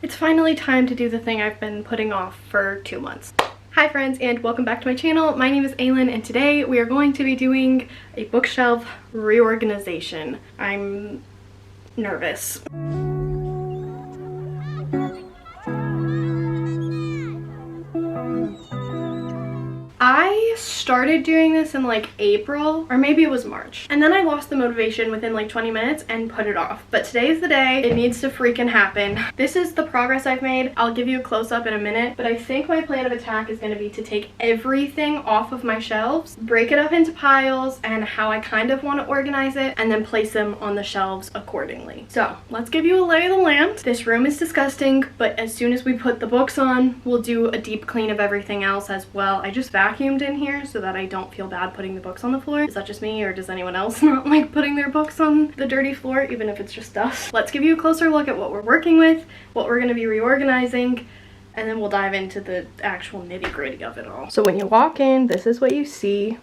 It's finally time to do the thing I've been putting off for 2 months. Hi friends, and welcome back to my channel. My name is Aylin, and today we are going to be doing a bookshelf reorganization. I'm nervous. I started doing this in like April, or maybe it was March, and then I lost the motivation within like 20 minutes and put it off. But today is the day. It needs to freaking happen. This is the progress I've made. I'll give you a close-up in a minute, but I think my plan of attack is going to be to take everything off of my shelves, break it up into piles and how I kind of want to organize it, and then place them on the shelves accordingly. So let's give you a lay of the land. This room is disgusting, but as soon as we put the books on, we'll do a deep clean of everything else as well. I just vacuumed in here so that I don't feel bad putting the books on the floor. Is that just me, or does anyone else not like putting their books on the dirty floor, even if it's just dust? Let's give you a closer look at what we're working with, what we're going to be reorganizing, and then we'll dive into the actual nitty-gritty of it all. So when you walk in, this is what you see.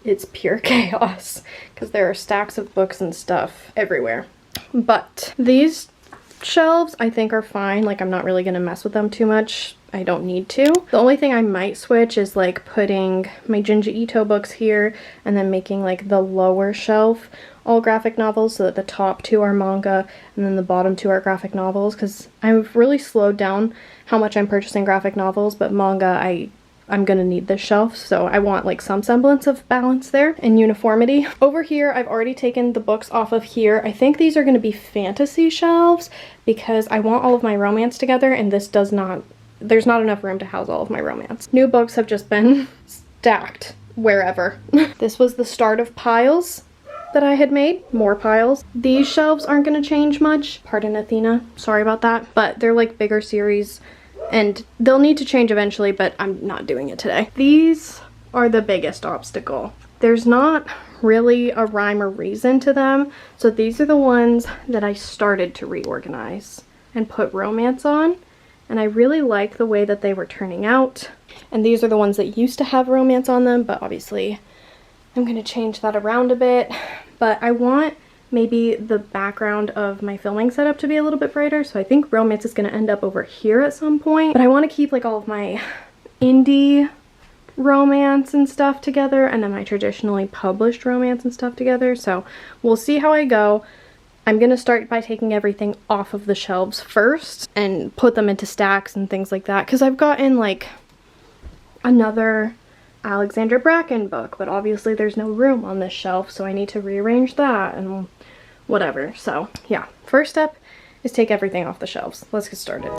It's pure chaos because there are stacks of books and stuff everywhere. But these shelves I think are fine. Like, I'm not really gonna mess with them too much. I don't need to. The only thing I might switch is like putting my Junji Ito books here and then making like the lower shelf all graphic novels so that the top two are manga and then the bottom two are graphic novels, because I've really slowed down how much I'm purchasing graphic novels, but manga I'm gonna need this shelf, so I want like some semblance of balance there and uniformity. Over here, I've already taken the books off of here. I think these are gonna be fantasy shelves because I want all of my romance together, and this does not, there's not enough room to house all of my romance. New books have just been stacked wherever. This was the start of piles that I had made, more piles. These shelves aren't gonna change much. Pardon Athena, sorry about that, but they're like bigger series and they'll need to change eventually, but I'm not doing it today. These are the biggest obstacle. There's not really a rhyme or reason to them, so these are the ones that I started to reorganize and put romance on, and I really like the way that they were turning out. And these are the ones that used to have romance on them, but obviously I'm going to change that around a bit. But I want maybe the background of my filming setup to be a little bit brighter, so I think romance is going to end up over here at some point. But I want to keep like all of my indie romance and stuff together, and then my traditionally published romance and stuff together, so we'll see how I go. I'm going to start by taking everything off of the shelves first and put them into stacks and things like that, because I've gotten like another Alexandra Bracken book, but obviously there's no room on this shelf, so I need to rearrange that and whatever. So yeah, first step is take everything off the shelves. Let's get started.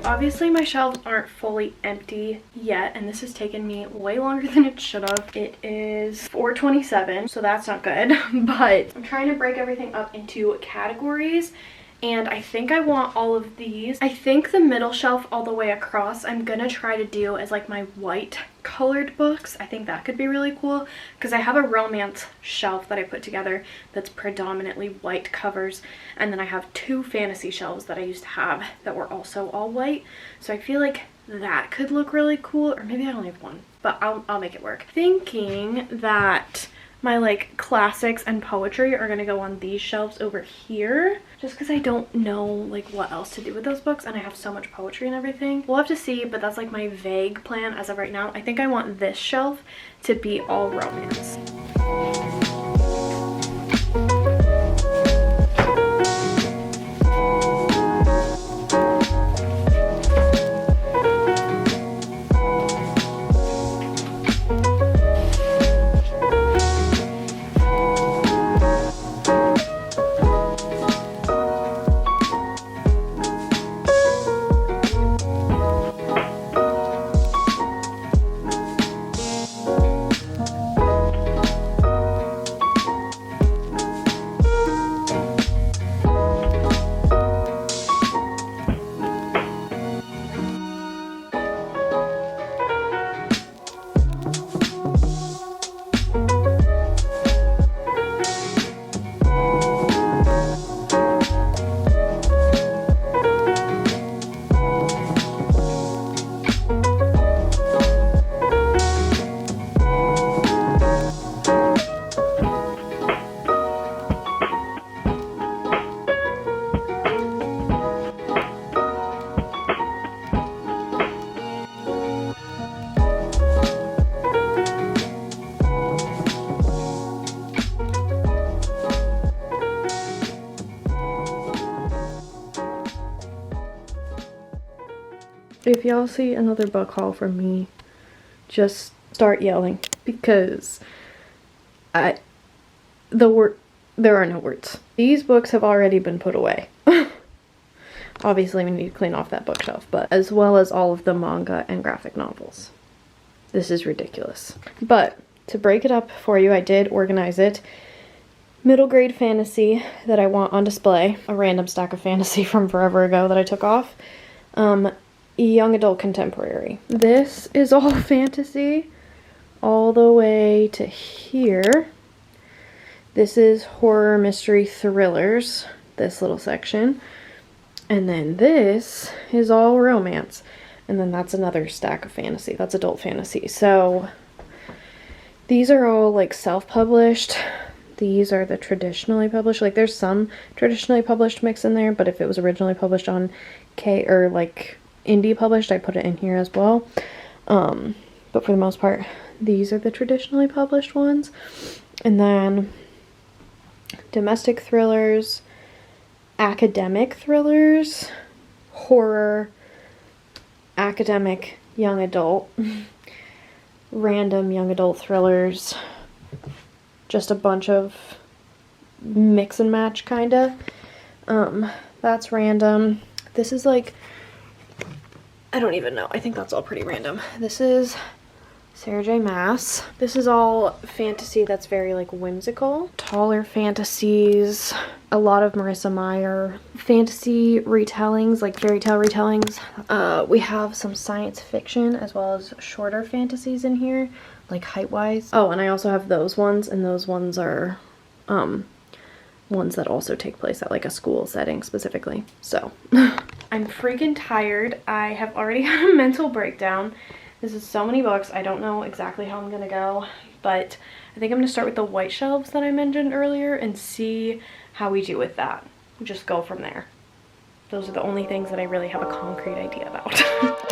Obviously my shelves aren't fully empty yet, and this has taken me way longer than it should have. It is 4:27, so that's not good, but I'm trying to break everything up into categories, and I think I want all of these. I think the middle shelf all the way across I'm gonna try to do as like my white colored books. I think that could be really cool because I have a romance shelf that I put together that's predominantly white covers, and then I have two fantasy shelves that I used to have that were also all white, so I feel like that could look really cool. Or maybe I only have one, but I'll make it work. Thinking that my like classics and poetry are gonna go on these shelves over here, just because I don't know like what else to do with those books, and I have so much poetry and everything. We'll have to see, but that's like my vague plan as of right now. I think I want this shelf to be all romance. if y'all see another book haul from me, just start yelling, because there are no words. These books have already been put away. Obviously we need to clean off that bookshelf, but as well as all of the manga and graphic novels. This is ridiculous. But to break it up for you, I did organize it. Middle grade fantasy that I want on display. A random stack of fantasy from forever ago that I took off. Young adult contemporary. This is all fantasy all the way to here. This is horror, mystery, thrillers, this little section. And then this is all romance. And then that's another stack of fantasy. That's adult fantasy. So these are all like self-published. These are the traditionally published. Like there's some traditionally published mix in there, but if it was originally published on or like indie published, I put it in here as well. But for the most part, these are the traditionally published ones. And then domestic thrillers, academic thrillers, horror, academic young adult, random young adult thrillers, just a bunch of mix and match kinda. That's random. This is like, I don't even know. I think that's all pretty random. This is Sarah J. Maas. This is all fantasy that's very like whimsical. Taller fantasies. A lot of Marissa Meyer fantasy retellings, like fairy tale retellings. We have some science fiction as well as shorter fantasies in here, like height-wise. Oh, and I also have those ones, and those ones are ones that also take place at like a school setting specifically. So I'm freaking tired. I have already had a mental breakdown. This is so many books. I don't know exactly how I'm gonna go, but I think I'm gonna start with the white shelves that I mentioned earlier and see how we do with that. Just go from there. Those are the only things that I really have a concrete idea about.